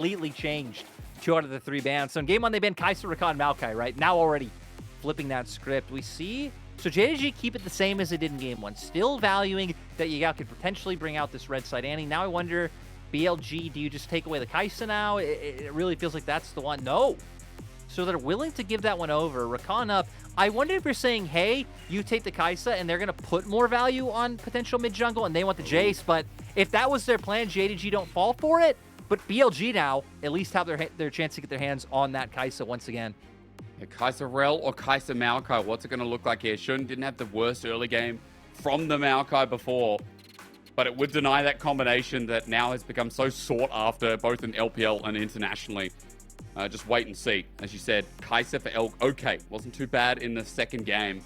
completely changed 2 out of the 3 bans. So in game 1, they banned Kai'Sa, Rakan, Maokai, right? Now already flipping that script. We see... So JDG keep it the same as they did in game 1. Still valuing that Yagao could potentially bring out this red side Annie. Now I wonder, BLG, do you just take away the Kai'Sa now? It really feels like that's the one. No. So they're willing to give that one over. Rakan up. I wonder if you're saying, hey, you take the Kai'Sa and they're going to put more value on potential mid-jungle and they want the Jace. But if that was their plan, JDG don't fall for it. But BLG now at least have their chance to get their hands on that Kai'Sa once again. Yeah, Kai'Sa Rel or Kai'Sa Maokai, what's it going to look like here? Shun didn't have the worst early game from the Maokai before, but it would deny that combination that now has become so sought after both in LPL and internationally. Just wait and see. As you said, Kai'Sa for okay, wasn't too bad in the second game.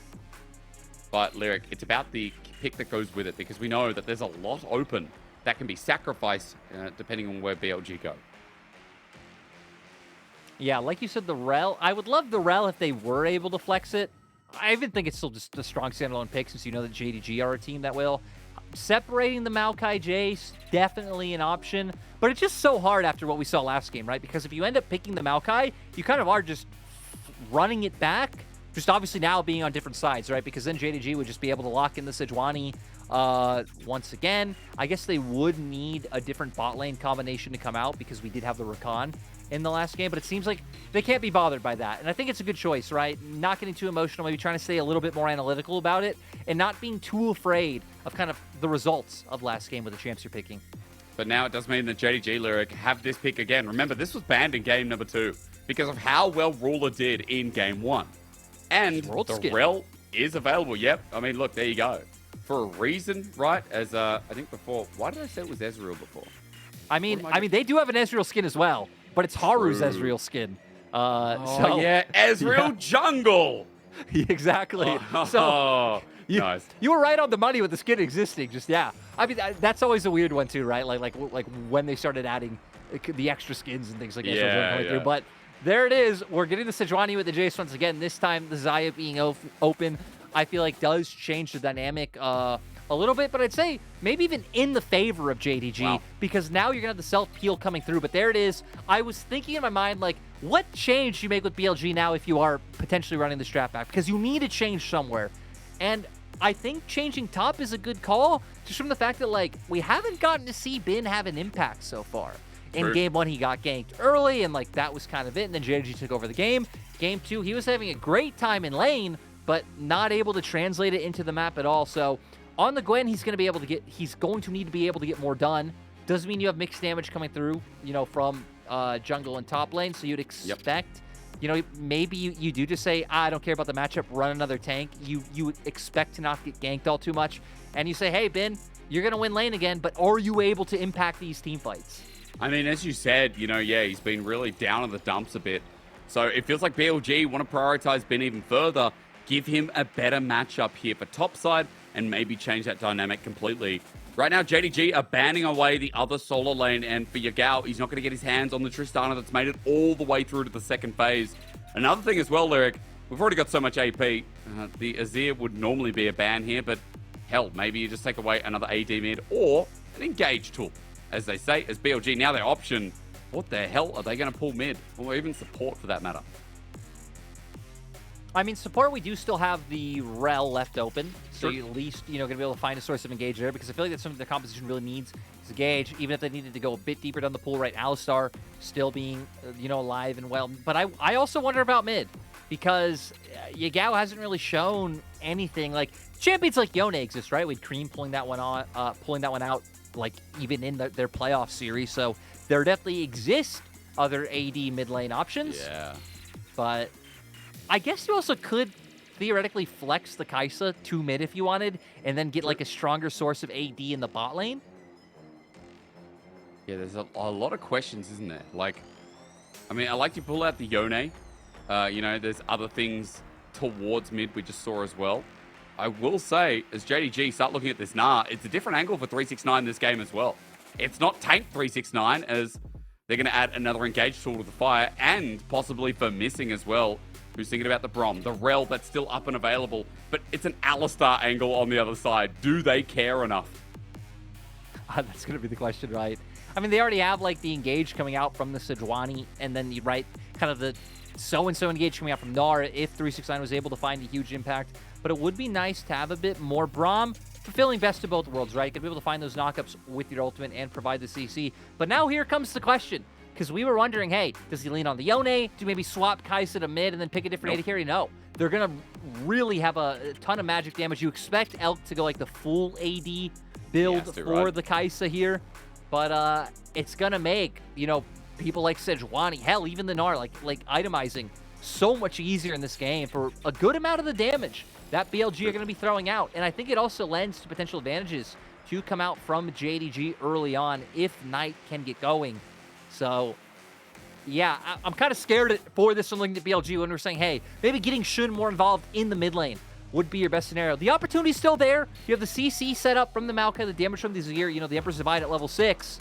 But Lyric, it's about the pick that goes with it, because we know that there's a lot open that can be sacrificed depending on where BLG go. Yeah, like you said, the Rel. I would love the Rel if they were able to flex it. I even think it's still just a strong standalone pick, since you know that JDG are a team that will. Separating the Maokai Jace, definitely an option. But it's just so hard after what we saw last game, right? Because if you end up picking the Maokai, you kind of are just running it back. Just obviously now being on different sides, right? Because then JDG would just be able to lock in the Sejuani once again. I guess they would need a different bot lane combination to come out, because we did have the Rakan in the last game, but it seems like they can't be bothered by that. And I think it's a good choice, right? Not getting too emotional, maybe trying to stay a little bit more analytical about it, and not being too afraid of kind of the results of last game with the champs you're picking. But now it does mean that JDG Lyric have this pick again. Remember, this was banned in game number 2 because of how well Ruler did in game 1. And the Rel is available. Yep. I mean, look, there you go. For a reason, right? As I think before, why did I say it was Ezreal before? I mean, they do have an Ezreal skin as well, but it's Haru's Ezreal skin. So yeah, Ezreal jungle. Exactly. So nice. You were right on the money with the skin existing. Just I mean, that's always a weird one too, right? Like when they started adding the extra skins and things like that. Yeah. Through. But there it is. We're getting the Sejuani with the Jace once again. This time the Xayah being open, I feel like does change the dynamic a little bit, but I'd say maybe even in the favor of JDG, because now you're going to have the self-peel coming through. But there it is. I was thinking in my mind, like, what change do you make with BLG now if you are potentially running the strat back? Because you need a change somewhere. And I think changing top is a good call, just from the fact that, like, we haven't gotten to see Bin have an impact so far. In game 1, he got ganked early, and, like, that was kind of it. And then JDG took over the game. Game 2, he was having a great time in lane, but not able to translate it into the map at all. So on the Gwen, he's going to need to be able to get more done. Doesn't mean you have mixed damage coming through, you know, from jungle and top lane. So you'd expect, you know, maybe you do just say, I don't care about the matchup, run another tank. You expect to not get ganked all too much. And you say, hey, Bin, you're going to win lane again, but are you able to impact these team fights? I mean, as you said, you know, yeah, he's been really down in the dumps a bit. So it feels like BLG want to prioritize Ben even further, give him a better matchup here for top side, and maybe change that dynamic completely. Right now, JDG are banning away the other solo lane, and for Yagao, he's not going to get his hands on the Tristana that's made it all the way through to the second phase. Another thing as well, Lyric, we've already got so much AP. The Azir would normally be a ban here, but hell, maybe you just take away another AD mid or an engage tool. As they say, as BLG, now their option, what the hell are they going to pull mid? Or even support for that matter? I mean, support, we do still have the Rel left open. So you at least, you know, going to be able to find a source of engage there, because I feel like that's something the composition really needs is engage, even if they needed to go a bit deeper down the pool, right? Alistar still being, you know, alive and well. But I also wonder about mid, because Yagao hasn't really shown anything. Like, champions like Yone exist, right? With Cream pulling that one out, like, even in their playoff series. So there definitely exist other AD mid lane options. Yeah. But I guess you also could theoretically flex the Kai'Sa to mid if you wanted, and then get like a stronger source of AD in the bot lane. Yeah, there's a lot of questions, isn't there? Like, I mean, I like to pull out the Yone. You know, there's other things towards mid we just saw as well. I will say, as JDG start looking at this, it's a different angle for 369 this game as well. It's not tank 369, as they're going to add another engage tool to the fire, and possibly for missing as well. Who's thinking about the Brom, the Rel that's still up and available, but it's an Alistar angle on the other side. Do they care enough? That's going to be the question, right? I mean, they already have, like, the Engage coming out from the Sejuani, and then, right, kind of the so-and-so Engage coming out from Gnar if 369 was able to find a huge impact. But it would be nice to have a bit more Braum, fulfilling best of both worlds, right? You could be able to find those knockups with your ultimate and provide the CC. But now here comes the question, because we were wondering, hey, does he lean on the Yone? Do you maybe swap Kai'Sa to mid and then pick a different AD carry? No. They're going to really have a ton of magic damage. You expect Elk to go like the full AD build for the Kai'Sa here. But it's going to make, you know, people like Sejuani, hell, even the Gnar, like itemizing so much easier in this game for a good amount of the damage that BLG are going to be throwing out. And I think it also lends to potential advantages to come out from JDG early on if Knight can get going. So, yeah, I'm kind of scared for this one looking at BLG when we're saying, hey, maybe getting Shun more involved in the mid lane would be your best scenario. The opportunity's still there. You have the CC set up from the Maokai, the damage from the Azir, you know, the Emperor's Divide at level 6,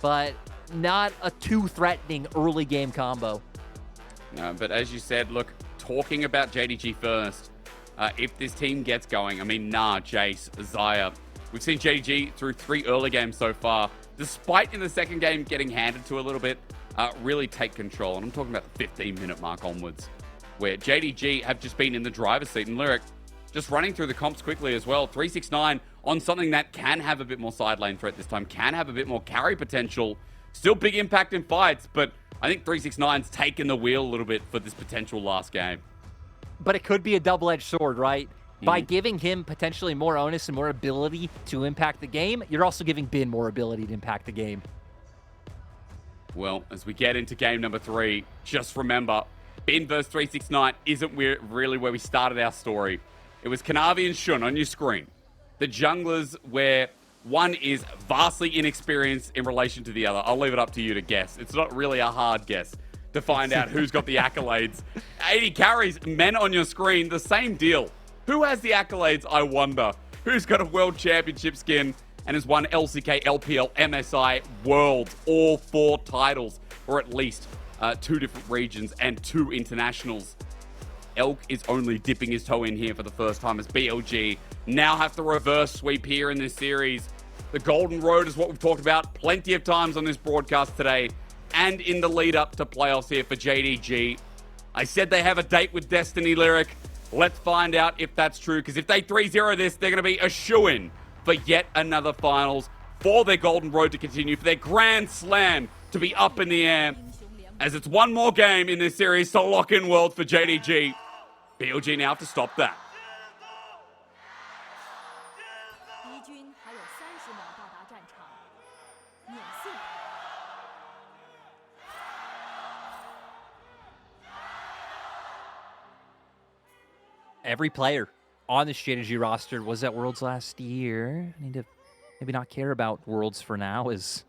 but not a too threatening early game combo. No, but as you said, look, talking about JDG first, if this team gets going, I mean, Jace, Xayah, we've seen JDG through 3 early games so far, despite in the second game getting handed to a little bit, really take control. And I'm talking about the 15-minute mark onwards, where JDG have just been in the driver's seat. And Lyric, just running through the comps quickly as well, 369 on something that can have a bit more side lane threat this time, can have a bit more carry potential. Still big impact in fights, but I think 369's taken the wheel a little bit for this potential last game. But it could be a double-edged sword, right? By giving him potentially more onus and more ability to impact the game, you're also giving Bin more ability to impact the game. Well, as we get into game number 3, just remember, Bin versus 369 isn't really where we started our story. It was Kanavi and Shun on your screen. The junglers where one is vastly inexperienced in relation to the other. I'll leave it up to you to guess. It's not really a hard guess to find out who's got the accolades. 80 carries, men on your screen, the same deal. Who has the accolades, I wonder? Who's got a world championship skin and has won LCK, LPL, MSI, World, all 4 titles, or at least 2 different regions and 2 internationals? Elk is only dipping his toe in here for the first time as BLG now have to reverse sweep here in this series. The Golden Road is what we've talked about plenty of times on this broadcast today and in the lead up to playoffs here for JDG. I said they have a date with Destiny, Lyric. Let's find out if that's true, because if they 3-0 this, they're going to be a shoo-in for yet another finals, for their Golden Road to continue, for their Grand Slam to be up in the air, as it's one more game in this series to lock in World for JDG. BLG now have to stop that. Every player on this JDG roster was at Worlds last year. I need to maybe not care about Worlds for now, as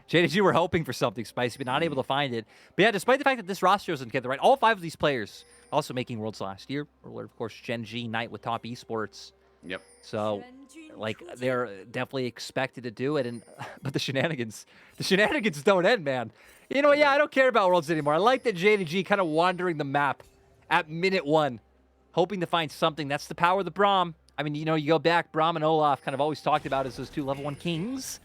JDG were hoping for something spicy, but not able to find it. But yeah, despite the fact that this roster wasn't together, right, all 5 of these players also making Worlds last year. Or, of course, Gen G, Knight with top esports. Yep. So, like, they're definitely expected to do it. But the shenanigans don't end, man. You know, yeah, I don't care about Worlds anymore. I like that JDG kind of wandering the map at minute 1, hoping to find something. That's the power of the Braum. I mean, you know, you go back, Braum and Olaf kind of always talked about as those 2 level 1 kings.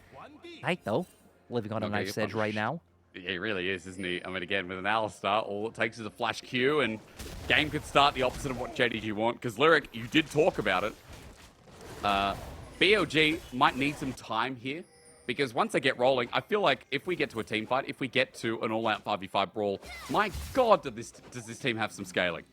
Knight, though, living on a knife's edge right now. Yeah, he really is, isn't he? I mean, again, with an Alistar, all it takes is a flash Q, and game could start the opposite of what JDG want. Because, Lyric, you did talk about it. BLG might need some time here, because once they get rolling, I feel like if we get to a team fight, if we get to an all-out 5v5 brawl, my God, does this team have some scaling.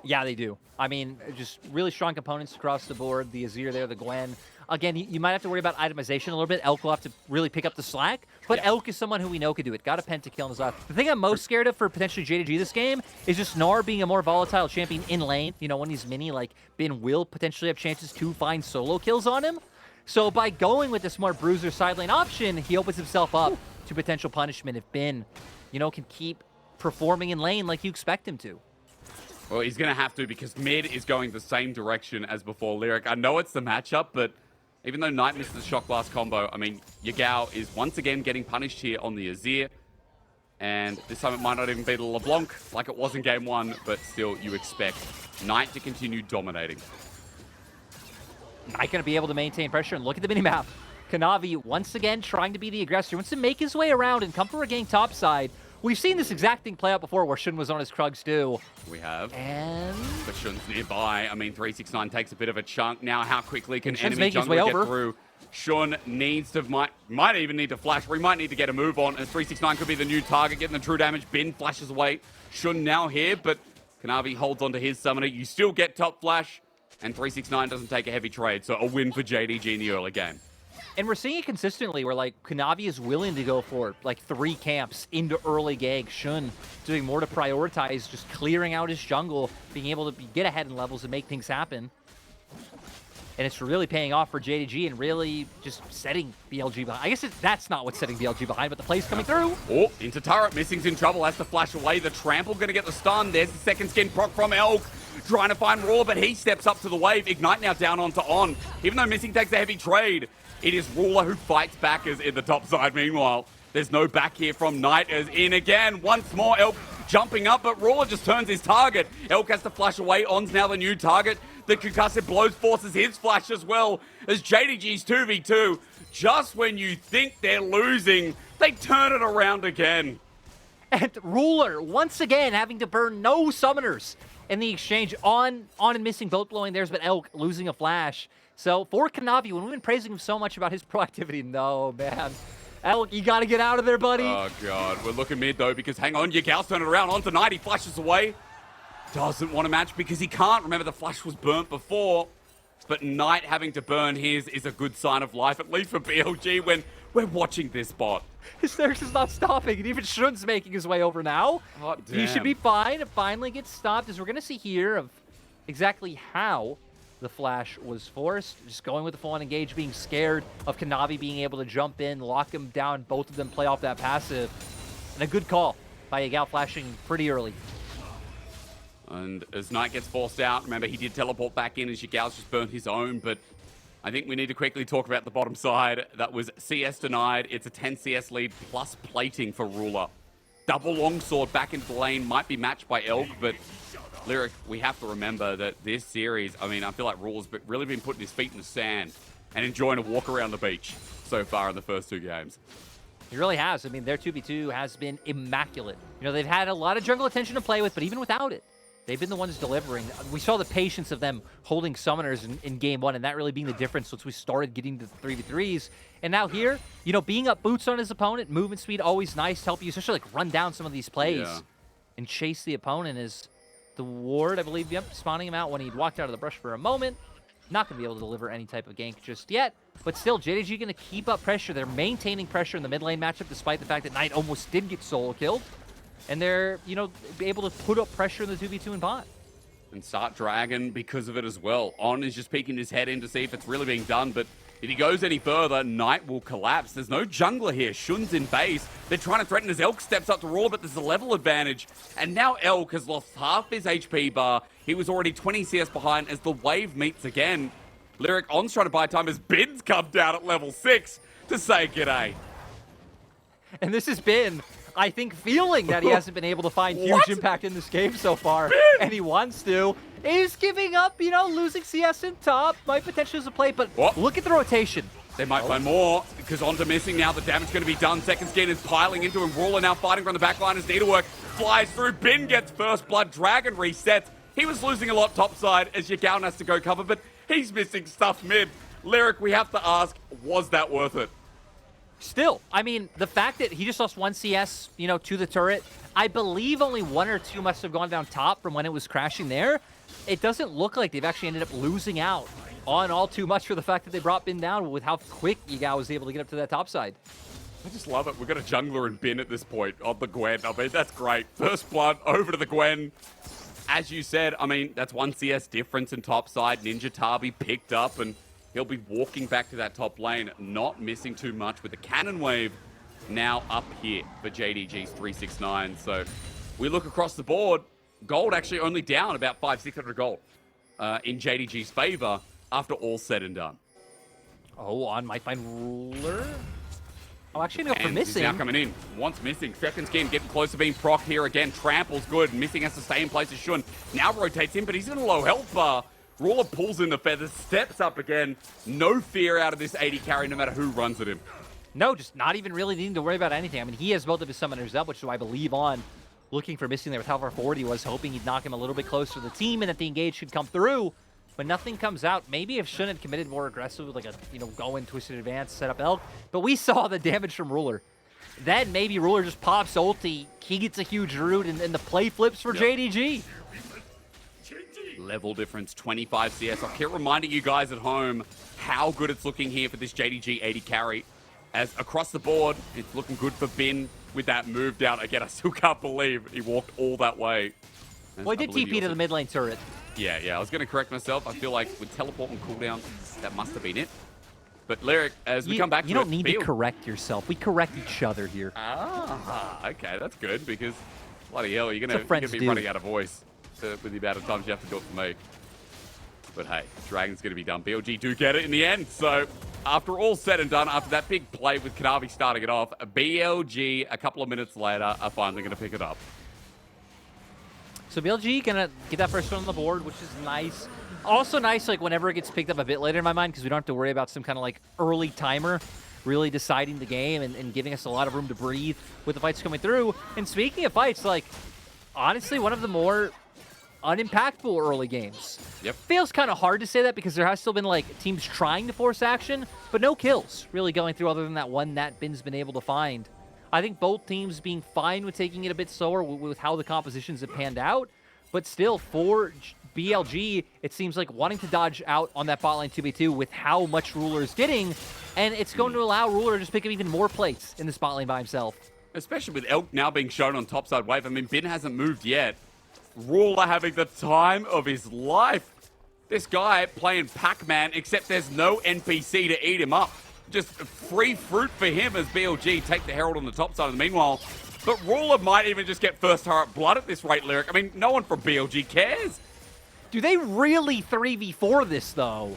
Yeah, they do. I mean, just really strong components across the board. The Azir there, the Gwen. Again, you might have to worry about itemization a little bit. Elk will have to really pick up the slack. But Elk is someone who we know can do it. Got a pentakill in his life. The thing I'm most scared of for potentially JDG this game is just Gnar being a more volatile champion in lane. You know, when he's mini, like, Bin will potentially have chances to find solo kills on him. So by going with this more bruiser side lane option, he opens himself up to potential punishment if Bin, you know, can keep performing in lane like you expect him to. Well, he's going to have to, because mid is going the same direction as before, Lyric. I know it's the matchup, but even though Knight missed the Shock Blast combo, I mean, Yagao is once again getting punished here on the Azir. And this time it might not even be the LeBlanc like it was in game 1, but still you expect Knight to continue dominating. Knight going to be able to maintain pressure, and look at the minimap. Kanavi once again trying to be the aggressor. Wants to make his way around and come for a gank topside. We've seen this exact thing play out before where Shun was on his Krugs too. We have. And... but Shun's nearby. I mean, 369 takes a bit of a chunk. Now, how quickly can enemy making his way jungler get over. through? Shun needs to, might even need to flash, or he might need to get a move on, as 369 could be the new target, getting the true damage. Bin flashes away. Shun now here, but Kanavi holds onto his summoner. You still get top flash, and 369 doesn't take a heavy trade, so a win for JDG in the early game. And we're seeing it consistently where, like, Kanavi is willing to go for, like, 3 camps into early gank. Shun doing more to prioritize, just clearing out his jungle, being able to get ahead in levels and make things happen. And it's really paying off for JDG and really just setting BLG behind. I guess that's not what's setting BLG behind, but the play's coming through. Oh, into turret. Missing's in trouble. Has to flash away. The trample going to get the stun. There's the second skin proc from Elk. Trying to find Raw, but he steps up to the wave. Ignite now down onto On. Even though Missing takes a heavy trade, it is Ruler who fights backers in the top side. Meanwhile, there's no back here from Knight as in again. Once more, Elk jumping up, but Ruler just turns his target. Elk has to flash away. On's now the new target. The concussive blows forces his flash as well as JDG's 2v2. Just when you think they're losing, they turn it around again. And Ruler, once again, having to burn no summoners in the exchange. On and Missing both blowing theirs, but Elk losing a flash. So for Kanavi, when we've been praising him so much about his proactivity, no, man. Elk, you got to get out of there, buddy. Oh, God. We're looking mid, though, because hang on, Yagal's turn it around. Onto Knight, he flashes away. Doesn't want to match because he can't. Remember, the flash was burnt before. But Knight having to burn his is a good sign of life, at least for BLG, when we're watching this bot. His thirst is not stopping, and even Shun's making his way over now. Oh, he should be fine. It finally gets stopped, as we're going to see here of exactly how the flash was forced. Just going with the full-on engage, being scared of Kanavi being able to jump in, lock him down, both of them play off that passive. And a good call by Yagal flashing pretty early. And as Knight gets forced out, remember, he did teleport back in as Yagal's just burnt his own, but I think we need to quickly talk about the bottom side. That was CS denied. It's a 10 CS lead plus plating for Ruler. Double longsword back into the lane might be matched by Elk, but Lyric, we have to remember that this series, I mean, I feel like Ruler's really been putting his feet in the sand and enjoying a walk around the beach so far in the first 2 games. He really has. I mean, their 2v2 has been immaculate. You know, they've had a lot of jungle attention to play with, but even without it, they've been the ones delivering. We saw the patience of them holding summoners in game 1, and that really being the difference once we started getting to the 3v3s. And now here, you know, being up boots on his opponent, movement speed, always nice to help you, especially like run down some of these plays and chase the opponent. Is the ward, I believe, spawning him out when he'd walked out of the brush for a moment. Not going to be able to deliver any type of gank just yet. But still, JDG going to keep up pressure. They're maintaining pressure in the mid lane matchup, despite the fact that Knight almost did get solo killed. And they're, you know, able to put up pressure in the 2v2 and bot. And start Dragon because of it as well. On is just peeking his head in to see if it's really being done, but if he goes any further, Knight will collapse. There's no jungler here. Shun's in base. They're trying to threaten as Elk steps up to Raw, but there's a level advantage. And now Elk has lost half his HP bar. He was already 20 CS behind as the wave meets again. Lyric On's trying to buy time as Bin's come down at level 6 to say g'day. And this has been, I think, feeling that he hasn't been able to find huge impact in this game so far. Bin! And he wants to. He's giving up, you know, losing CS in top. Might potentially as a play, but look at the rotation. They might find more, because onto Missing now. The damage going to be done. Second skin is piling into him. Ruler now fighting from the back line as Needlework flies through. Bin gets first blood. Dragon resets. He was losing a lot topside as Yagal has to go cover, but he's missing stuff mid. Lyric, we have to ask, was that worth it? Still, I mean, the fact that he just lost 1 CS, you know, to the turret, I believe only 1 or 2 must have gone down top from when it was crashing there. It doesn't look like they've actually ended up losing out on all too much for the fact that they brought Bin down with how quick Yagal was able to get up to that top side. I just love it. We've got a jungler and Bin at this point on the Gwen. I mean, that's great. First blood over to the Gwen. As you said, I mean, that's 1 CS difference in top side. Ninja Tabi picked up, and he'll be walking back to that top lane, not missing too much with the cannon wave now up here for JDG's 369. So we look across the board, gold actually only down about 500-600 gold in JDG's favor after all said and done. Oh, On might find Ruler. Oh, actually, no, for Missing. He's now coming in. Once Missing. Second skin getting close to being proc here again. Trample's good. Missing has to stay in place as Shun. Now rotates in, but he's in a low health bar. Ruler pulls in the feathers, steps up again. No fear out of this 80 carry, no matter who runs at him. No, just not even really needing to worry about anything. I mean, he has both of his summoners up, which is why I believe on looking for missing there with how far forward he was, hoping he'd knock him a little bit closer to the team and that the engage should come through. But nothing comes out. Maybe if Shun had committed more aggressive, like a, go in, twisted advance, set up Elk. But we saw the damage from Ruler. Then maybe Ruler just pops ulti. He gets a huge root, and the play flips for JDG. Level difference, 25 CS. I'll keep reminding you guys at home how good it's looking here for this JDG 80 carry. As across the board, it's looking good for Bin with that move down. Again, I still can't believe he walked all that way. Well, he did TP to the mid lane turret. Yeah, I was going to correct myself. I feel like with teleport and cooldown, that must have been it. But Lyric, as we come back to you don't need to correct yourself. We correct each other here. Okay, that's good because bloody hell, you're going to be running out of voice with the amount of times you have to do it for me. But hey, Dragon's going to be done. BLG do get it in the end. So after all said and done, after that big play with Kanavi starting it off, BLG a couple of minutes later are finally going to pick it up. So BLG gonna get that first one on the board, which is nice. Also nice, like, whenever it gets picked up a bit later in my mind, because we don't have to worry about some kind of, like, early timer really deciding the game and giving us a lot of room to breathe with the fights coming through. And speaking of fights, like, honestly, one of the more unimpactful early games. Yep. Feels kind of hard to say that because there has still been, like, teams trying to force action, but no kills really going through other than that one that Bin's been able to find. I think both teams being fine with taking it a bit slower with how the compositions have panned out, but still for BLG, it seems like wanting to dodge out on that bot lane 2v2 with how much Ruler is getting, and it's going to allow Ruler to just pick up even more plates in the spot lane by himself. Especially with Elk now being shown on topside wave. I mean, Bin hasn't moved yet. Ruler having the time of his life. This guy playing Pac-Man, except there's no NPC to eat him up. Just free fruit for him as BLG take the Herald on the top side. Meanwhile, but Ruler might even just get first turret blood at this rate, Lyric. I mean, no one from BLG cares. Do they really 3v4 this, though?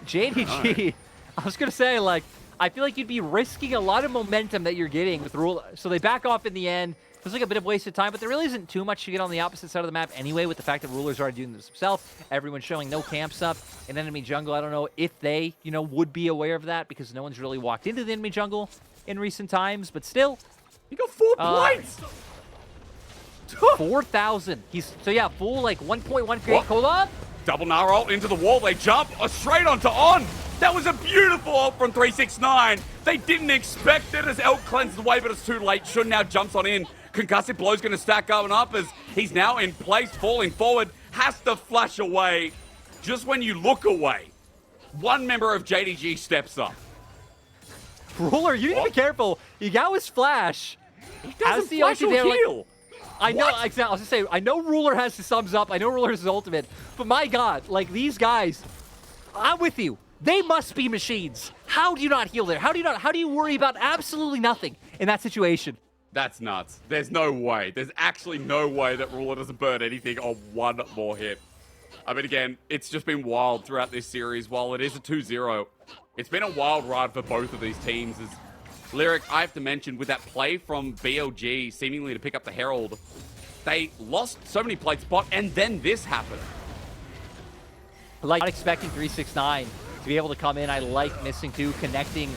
JDG, I was going to say, like, I feel like you'd be risking a lot of momentum that you're getting with Ruler. So they back off in the end. Feels like a bit of wasted time, but there really isn't too much to get on the opposite side of the map anyway, with the fact that Ruler's already doing this himself. Everyone's showing no camps up in enemy jungle. I don't know if they, would be aware of that because no one's really walked into the enemy jungle in recent times, but still. He got 4 points! 4,000. So yeah, full like 1.1 create. Hold up. Double Nara ult into the wall. They jump straight onto On. That was a beautiful ult from 369. They didn't expect it as Elk cleanses the way, but it's too late. Shun now jumps on in. Concussive blow's going to stack going up as he's now in place, falling forward. Has to flash away. Just when you look away, one member of JDG steps up. Ruler, you need to be careful. You got his flash. He doesn't flash or heal. I know, exactly. I was gonna say, I know Ruler has his thumbs up. I know Ruler has his ultimate. But my God, like these guys, I'm with you. They must be machines. How do you not heal there? How do you worry about absolutely nothing in that situation? That's nuts. There's no way. There's actually no way that Ruler doesn't burn anything on one more hit. I mean, again, it's just been wild throughout this series. While it is a 2-0, it's been a wild ride for both of these teams. As Lyric, I have to mention, with that play from BLG seemingly to pick up the Herald, they lost so many plate spot, and then this happened. Like, not expecting 369 to be able to come in. I like missing two, connecting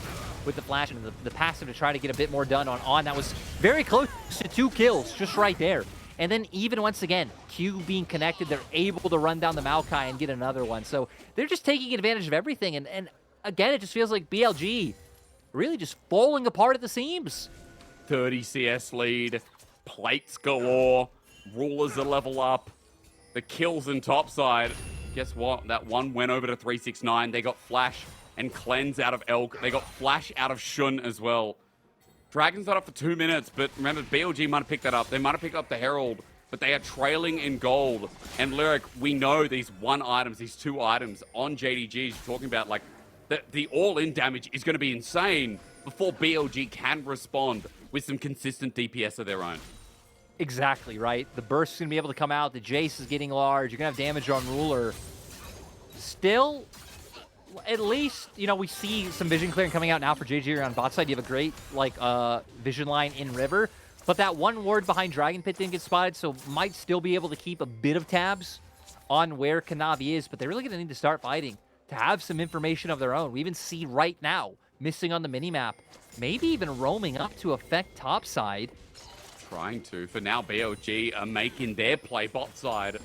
with the flash and the passive to try to get a bit more done on. That was very close to 2 kills, just right there. And then even once again, Q being connected, they're able to run down the Maokai and get another one. So they're just taking advantage of everything. And again, it just feels like BLG really just falling apart at the seams. 30 CS lead, plates galore, Rulers a level up, the kills in topside. Guess what? That one went over to 369. They got Flash and Cleanse out of Elk. They got Flash out of Shun as well. Dragon's not up for 2 minutes, but remember, BLG might have picked that up. They might have picked up the Herald, but they are trailing in gold. And Lyric, we know these 2 items on JDG, you're talking about, like, the all-in damage is going to be insane before BLG can respond with some consistent DPS of their own. Exactly, right? The burst is going to be able to come out. The Jace is getting large. You're going to have damage on Ruler. Still, at least, we see some vision clearing coming out now for JG on bot side. You have a great, vision line in River. But that one ward behind Dragon Pit didn't get spotted, so might still be able to keep a bit of tabs on where Kanavi is, but they're really going to need to start fighting to have some information of their own. We even see right now, missing on the minimap, maybe even roaming up to affect topside. Trying to. For now, BLG are making their play bot side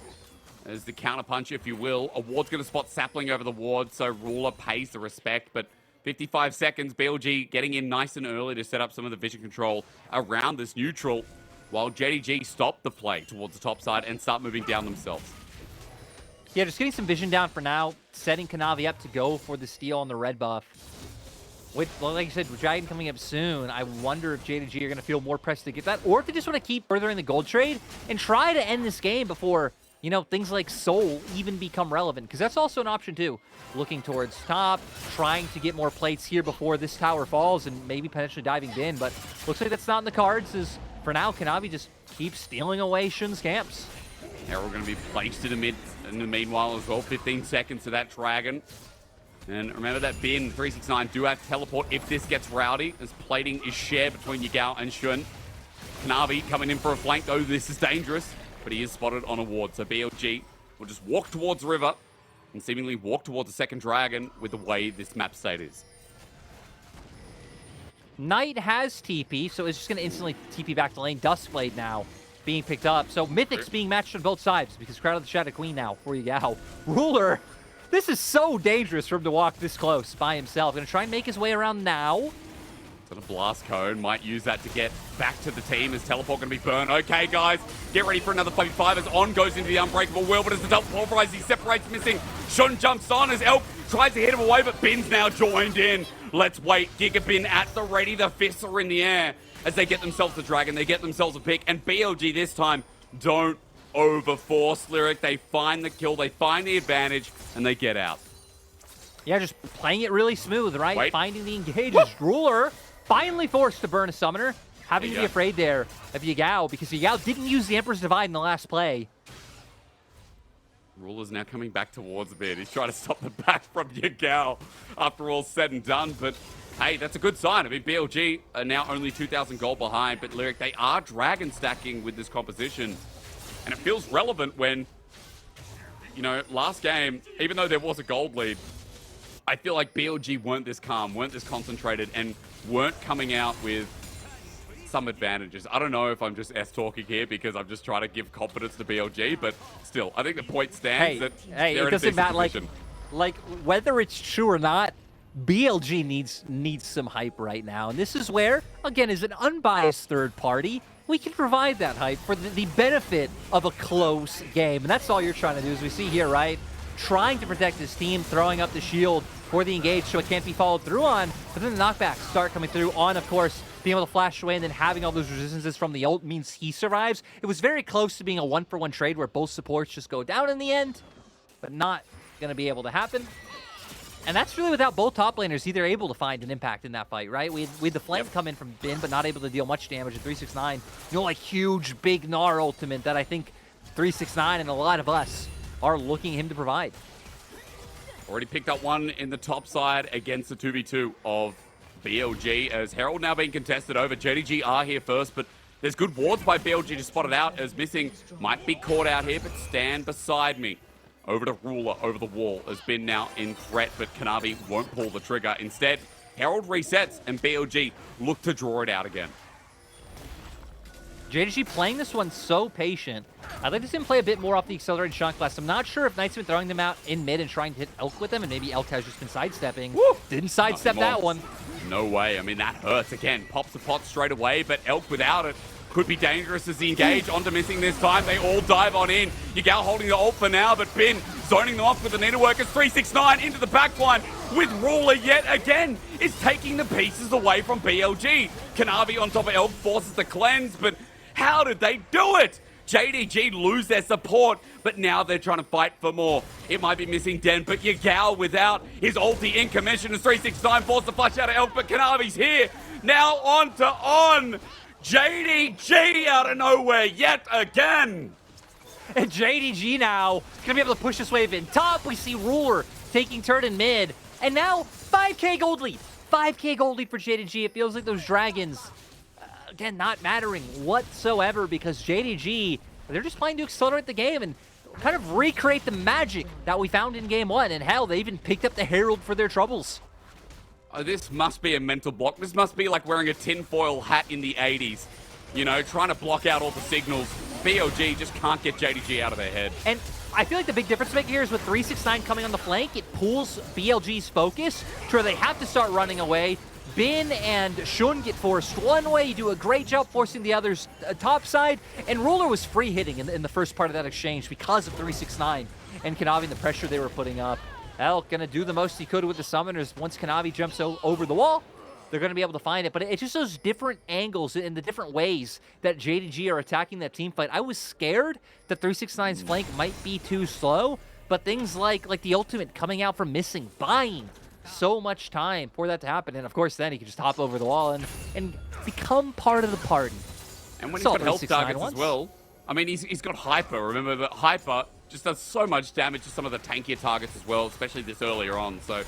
as the counterpunch, if you will. A ward's going to spot Sapling over the ward, so Ruler pays the respect, but 55 seconds, BLG getting in nice and early to set up some of the vision control around this neutral, while JDG stop the play towards the top side and start moving down themselves. Yeah, just getting some vision down for now, setting Kanavi up to go for the steal on the red buff. With, like I said, with Dragon coming up soon, I wonder if JDG are going to feel more pressed to get that, or if they just want to keep furthering the gold trade and try to end this game before, you know, things like Soul even become relevant, because that's also an option too. Looking towards top, trying to get more plates here before this tower falls, and maybe potentially diving in, but looks like that's not in the cards, as for now, Kanavi just keeps stealing away Shun's camps. Herald going to be placed in the meanwhile as well. 15 seconds to that Dragon. And remember that Bin 369 do have teleport if this gets rowdy, as plating is shared between Yagao and Shun. Kanavi coming in for a flank, though this is dangerous, but he is spotted on a ward. So BLG will just walk towards River and seemingly walk towards the second Dragon with the way this map state is. Knight has TP, so it's just going to instantly TP back to lane. Duskblade now being picked up. So Mythic's being matched on both sides because Crowd of the Shadow Queen now for Yagao. Ruler, this is so dangerous for him to walk this close by himself. Going to try and make his way around now. So the Blast Cone might use that to get back to the team as Teleport going to be burned. Okay, guys, get ready for another 5v5 as On goes into the Unbreakable Will, but as the Teleport pulverizes, he separates missing. Shun jumps on as Elk tries to hit him away, but Bin's now joined in. Let's wait. Gigabin at the ready. The fists are in the air as they get themselves a Dragon. They get themselves a pick, and BLG this time don't overforce Lyric. They find the kill, they find the advantage, and they get out. Yeah, just playing it really smooth, right? Wait. Finding the engages. Ruler finally forced to burn a summoner. Having to be afraid there of Yagao, because Yagao didn't use the Emperor's Divide in the last play. Ruler's now coming back towards a bit. He's trying to stop the back from Yagao after all's said and done, but hey, that's a good sign. I mean, BLG are now only 2,000 gold behind, but Lyric, they are Dragon stacking with this composition. And it feels relevant when, you know, last game, even though there was a gold lead, I feel like BLG weren't this calm, weren't this concentrated, and weren't coming out with some advantages. I don't know if I'm just S-talking here because I'm just trying to give confidence to BLG, but still, I think the point stands that they're it doesn't matter. Like whether it's true or not, BLG needs some hype right now, and this is where, again, as an unbiased third party, we can provide that hype for the benefit of a close game, and that's all you're trying to do, as we see here, right? Trying to protect his team, throwing up the shield for the engage so it can't be followed through on, but then the knockbacks start coming through on, of course, being able to flash away and then having all those resistances from the ult means he survives. It was very close to being a one-for-one trade where both supports just go down in the end, but not going to be able to happen. And that's really without both top laners either able to find an impact in that fight, right? We had the flank come in from Bin, but not able to deal much damage at 369. You know, like huge, big Gnar ultimate that I think 369 and a lot of us are looking him to provide. Already picked up one in the top side against the 2v2 of BLG, as Herald now being contested over. JDG are here first, but there's good wards by BLG to spot it out, as Missing might be caught out here, but stand beside me. Over to Ruler, over the wall, has been now in threat, but Kanavi won't pull the trigger. Instead, Herald resets, and BLG look to draw it out again. JDG playing this one so patient. I'd like to see him play a bit more off the accelerated shot class. I'm not sure if Knight's been throwing them out in mid and trying to hit Elk with them, and maybe Elk has just been sidestepping. Woo! Didn't sidestep that one. No way. I mean, that hurts again. Pops the pot straight away, but Elk without it could be dangerous as he engage onto Missing this time. They all dive on in. Yagao holding the ult for now, but Bin zoning them off with the needleworkers. 369 into the backline with Ruler yet again is taking the pieces away from BLG. Kanavi on top of Elk forces the cleanse, but how did they do it? JDG lose their support, but now they're trying to fight for more. It might be Missing Den, but Yagao without his ulti in commission as 369 forced the flush out of Elk, but Kanavi's here. Now on to On. JDG out of nowhere yet again. And JDG now gonna be able to push this wave in top. We see Ruler taking turn in mid, and now 5k gold lead. 5k gold lead for JDG. It feels like those dragons, again, not mattering whatsoever, because JDG, they're just playing to accelerate the game. And kind of recreate the magic that we found in Game 1. And hell, they even picked up the Herald for their troubles. Oh, this must be a mental block. This must be like wearing a tinfoil hat in the 80s. You know, trying to block out all the signals. BLG just can't get JDG out of their head. And I feel like the big difference maker here is with 369 coming on the flank, it pulls BLG's focus to where they have to start running away. Bin and Shun get forced one way. You do a great job forcing the others top side. And Ruler was free hitting in the first part of that exchange because of 369 and Kanavi and the pressure they were putting up. Elk gonna do the most he could with the summoners. Once Kanavi jumps over the wall, they're gonna be able to find it. But it's just those different angles and the different ways that JDG are attacking that team fight. I was scared that 369's flank might be too slow, but things like the ultimate coming out from missing, buying so much time for that to happen. And of course, then he can just hop over the wall and become part of the party. And when he's got health targets as well, I mean, he's got Hyper. Remember that Hyper just does so much damage to some of the tankier targets as well, especially this earlier on. So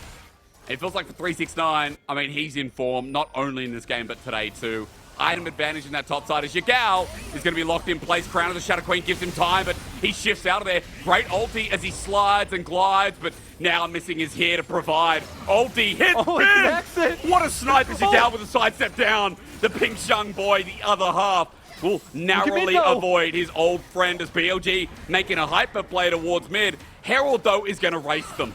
it feels like for 369, I mean, he's in form, not only in this game, but today too. Item advantage in that top side is Yagao is going to be locked in place. Crown of the Shadow Queen gives him time, but he shifts out of there. Great ulti as he slides and glides, but now missing is here to provide. Ulti hit. Oh, what a snipe as Yagao with a sidestep down. The Pink Shung boy, the other half, will narrowly avoid his old friend as BLG making a hyper play towards mid. Herald, though, is going to race them.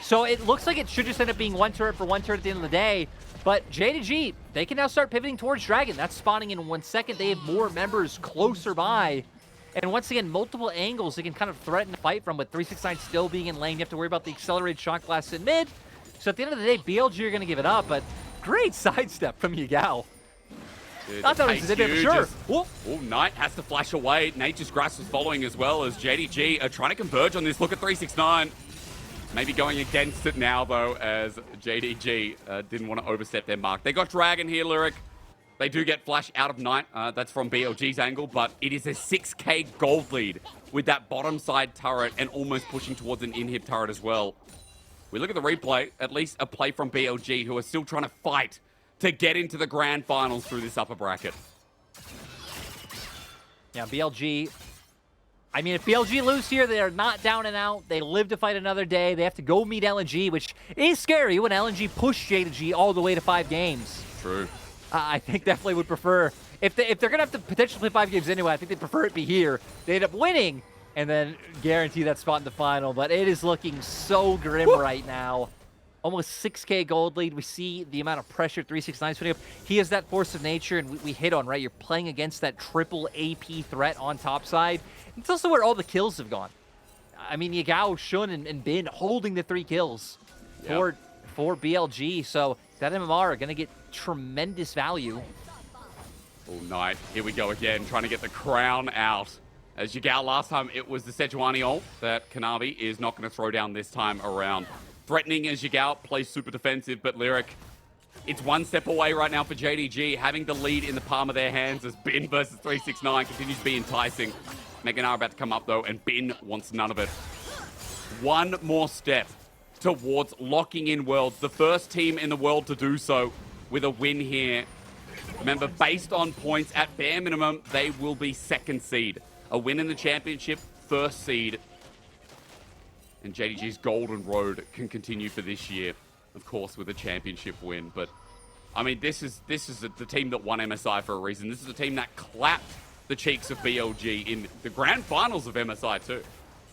So it looks like it should just end up being one turret for one turret at the end of the day. But JDG, they can now start pivoting towards Dragon. That's spawning in 1 second. They have more members closer by. And once again, multiple angles they can kind of threaten to fight from, with 369 still being in lane. You have to worry about the accelerated shot blast in mid. So at the end of the day, BLG are going to give it up, but great sidestep from Yagao. Dude, I thought it was a bit for sure. Oh, Knight has to flash away. Nature's Grasp is following as well as JDG are trying to converge on this. Look at 369. Maybe going against it now, though, as JDG didn't want to overstep their mark. They got Dragon here, Lyric. They do get flash out of Knight. That's from BLG's angle, but it is a 6k gold lead with that bottom side turret and almost pushing towards an inhib turret as well. We look at the replay, at least a play from BLG, who are still trying to fight to get into the grand finals through this upper bracket. Yeah, BLG. I mean, if BLG lose here, they are not down and out. They live to fight another day. They have to go meet LNG, which is scary when LNG pushed JDG all the way to 5 games. True. I think definitely would prefer, if they're going to have to potentially play 5 games anyway, I think they'd prefer it be here. They end up winning and then guarantee that spot in the final. But it is looking so grim right now. Almost 6k gold lead. We see the amount of pressure 369 is putting up. He has that force of nature, and we hit on, right? You're playing against that triple AP threat on top side. It's also where all the kills have gone. I mean, Yagao, Shun, and Bin holding the 3 kills for BLG. So that MMR are going to get tremendous value. Oh, Knight. Here we go again, trying to get the crown out. As Yagao last time, it was the Sejuani ult that Kanavi is not going to throw down this time around. Threatening as Yagao plays super defensive, but Lyric, it's one step away right now for JDG, having the lead in the palm of their hands as Bin versus 369 continues to be enticing. Meganar about to come up, though, and Bin wants none of it. One more step towards locking in Worlds. The first team in the world to do so with a win here. Remember, based on points, at bare minimum, they will be 2nd seed. A win in the championship, 1st seed. And JDG's golden road can continue for this year, of course, with a championship win. But, I mean, this is the team that won MSI for a reason. This is a team that clapped the cheeks of BLG in the grand finals of MSI too.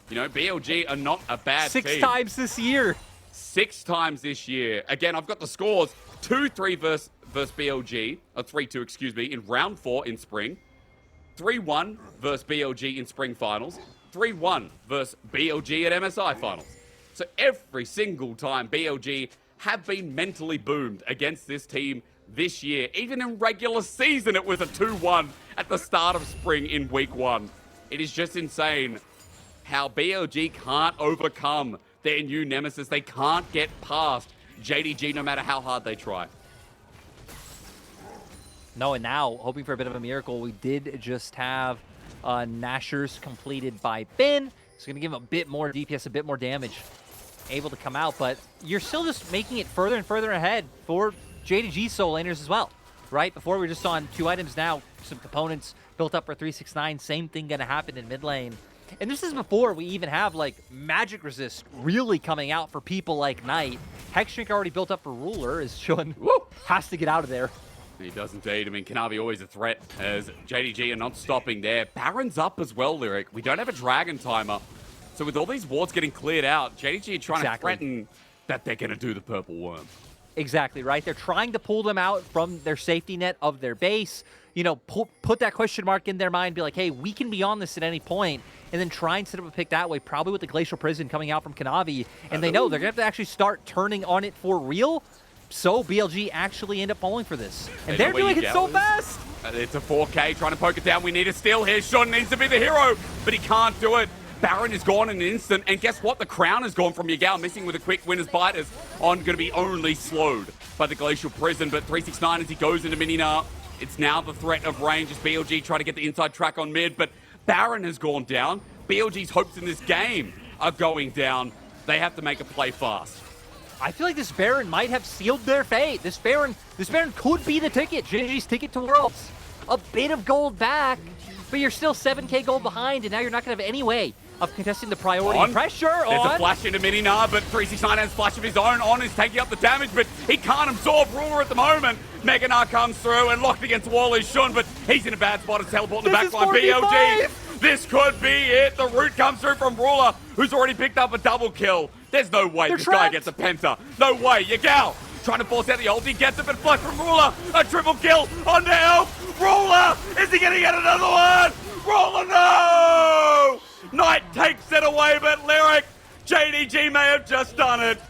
You know, BLG are not a bad team. 6 times this year. 6 times this year. Again, I've got the scores. 2-3 versus BLG, or 3-2, excuse me, in round 4 in spring. 3-1 versus BLG in spring finals. 3-1 versus BLG at MSI finals. So every single time BLG have been mentally boomed against this team this year. Even in regular season, it was a 2-1 at the start of spring in week 1. It is just insane how BLG can't overcome their new nemesis. They can't get past JDG no matter how hard they try. No, and now, hoping for a bit of a miracle, we did just have Nashers completed by Bin. It's going to give him a bit more DPS, a bit more damage. Able to come out, but you're still just making it further and further ahead for JDG soul laners as well, right? Before we were just on 2 items, now some components built up for 369. Same thing going to happen in mid lane. And this is before we even have, like, magic resist really coming out for people like Knight. Hexshrink already built up for Ruler, as Shun has to get out of there. He does indeed. I mean, Kanavi always a threat as JDG are not stopping there. Baron's up as well, Lyric. We don't have a Dragon timer. So with all these wards getting cleared out, JDG are trying to threaten that they're going to do the Purple Worm. Exactly, right? They're trying to pull them out from their safety net of their base. You know, put that question mark in their mind, be like, hey, we can be on this at any point, and then try and set up a pick that way, probably with the Glacial Prison coming out from Kanavi. And they know they're going to have to actually start turning on it for real. So BLG actually end up falling for this. And they're doing it so fast. It's a 4K trying to poke it down. We need a steal here. Sean needs to be the hero, but he can't do it. Baron is gone in an instant. And guess what? The crown is gone from Yagao, missing with a quick winner's bite, is on going to be only slowed by the Glacial Prison. But 369 as he goes into Minina. It's now the threat of range as BLG try to get the inside track on mid. But Baron has gone down. BLG's hopes in this game are going down. They have to make a play fast. I feel like this Baron might have sealed their fate. This Baron could be the ticket. JDG's ticket to Worlds. A bit of gold back, but you're still 7K gold behind, and now you're not going to have any way of contesting the priority. Pressure on. There's a flash into Minina, but 369 has a flash of his own. On is taking up the damage, but he can't absorb Ruler at the moment. Meganar comes through and locked against the wall is Shun, but he's in a bad spot to teleport in the backline. BLG, this could be it. The root comes through from Ruler, who's already picked up a double kill. There's no way this guy gets a penta. No way. Yagao trying to force out the ult. He gets it, but flush from Ruler. A triple kill onto Elf. Ruler, is he going to get another one? Ruler, no! Knight takes it away, but Lyric, JDG may have just done it.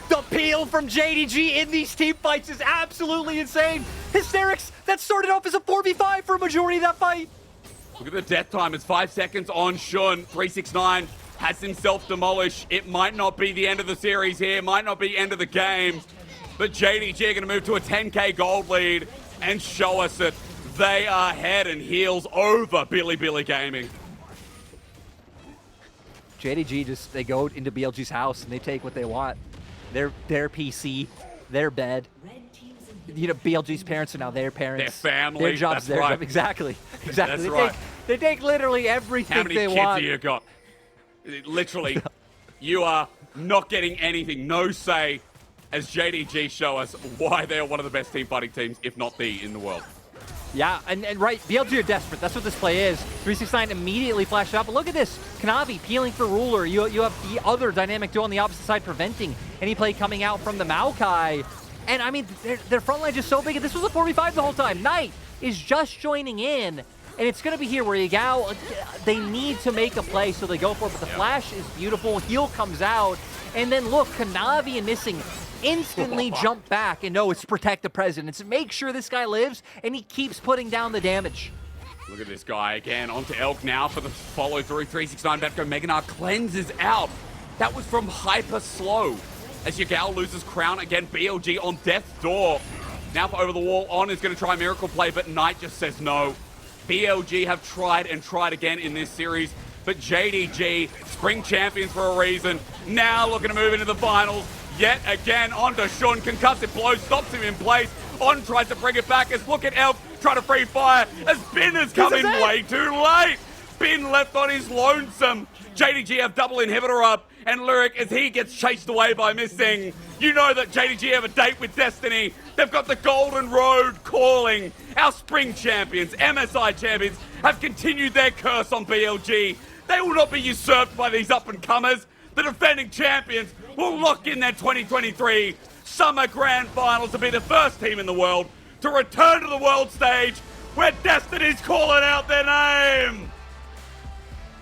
The peel from JDG in these team fights is absolutely insane. Hysterics, that started off as a 4v5 for a majority of that fight. Look at the death time. It's 5 seconds on Shun. 369 has himself demolished. It might not be the end of the series here. Might not be end of the game. But JDG are going to move to a 10K gold lead and show us that they are head and heels over Bilibili Gaming. JDG they go into BLG's house and they take what they want. Their PC, their bed. You know, BLG's parents are now their parents. Their family. Their job's their job. Exactly. Exactly. They take literally everything they want. How many kids have you got? Literally, you are not getting anything. No say as JDG show us why they are one of the best team fighting teams, if not the, in the world. Yeah, and right, BLG are desperate. That's what this play is. 369 immediately flashed up. But look at this. Kanavi peeling for Ruler. You have the other dynamic duo on the opposite side preventing any play coming out from the Maokai. And, I mean, their front line is just so big. This was a 4v5 the whole time. Knight is just joining in. And it's going to be here where Yagao, they need to make a play, so they go for it. But the flash is beautiful. Heal comes out. And then, look, Kanavi and Missing instantly jump back and no, it's protect the president. It's make sure this guy lives, and he keeps putting down the damage. Look at this guy again, onto Elk now for the follow through. 369 about to go. Meganar cleanses out. That was from hyper slow. As Yagao loses crown again, BLG on death's door. Now for over the wall, On is going to try a miracle play, but Knight just says no. BLG have tried and tried again in this series, but JDG, spring champions for a reason, now looking to move into the finals. Yet again, onto Shun, concussive blow, stops him in place. On tries to bring it back as look at Elf, try to free fire as Bin has come in way too late. Bin left on his lonesome. JDG have double inhibitor up, and Lyric as he gets chased away by Missing. You know that JDG have a date with Destiny. They've got the Golden Road calling. Our spring champions, MSI champions, have continued their curse on BLG. They will not be usurped by these up-and-comers. The defending champions will lock in their 2023 Summer Grand Finals to be the first team in the world to return to the world stage where Destiny's calling out their name.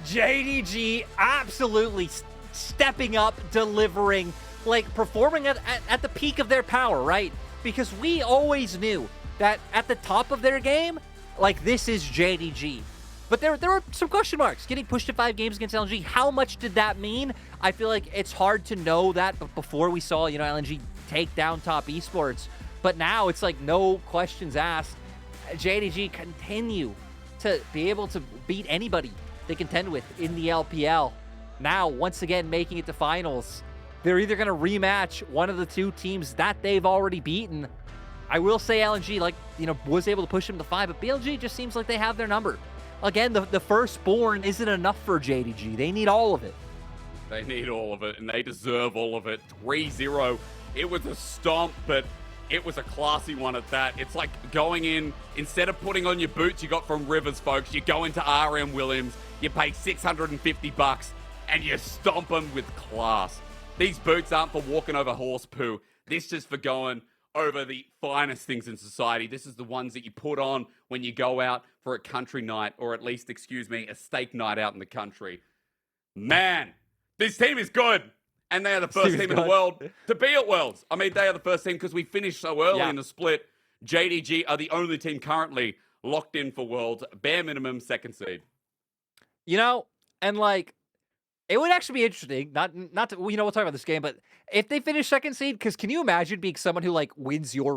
JDG absolutely stepping up, delivering, like performing at the peak of their power, right? Because we always knew that at the top of their game, like this is JDG. But there were some question marks. Getting pushed to 5 games against LNG, how much did that mean? I feel like it's hard to know that, but before we saw, you know, LNG take down top esports. But now it's like no questions asked. JDG continue to be able to beat anybody they contend with in the LPL. Now, once again, making it to finals. They're either going to rematch one of the two teams that they've already beaten. I will say LNG, like, you know, was able to push them to 5, but BLG just seems like they have their number. again, the firstborn isn't enough for JDG. They need all of it. They need all of it, and they deserve all of it. 3-0. It was a stomp, but it was a classy one at that. It's like going in, instead of putting on your boots you got from Rivers, folks, you go into RM Williams, you pay $650, and you stomp them with class. These boots aren't for walking over horse poo. This is for going over the finest things in society. This is the ones that you put on when you go out for a country night, or at least, excuse me, a steak night out in the country. Man, this team is good. And they are the first team in the world to be at Worlds. I mean, they are the first team because we finished so early in the split. JDG are the only team currently locked in for Worlds. Bare minimum second seed. You know, and like, it would actually be interesting, not to, we'll talk about this game, but if they finish second seed, because can you imagine being someone who like wins your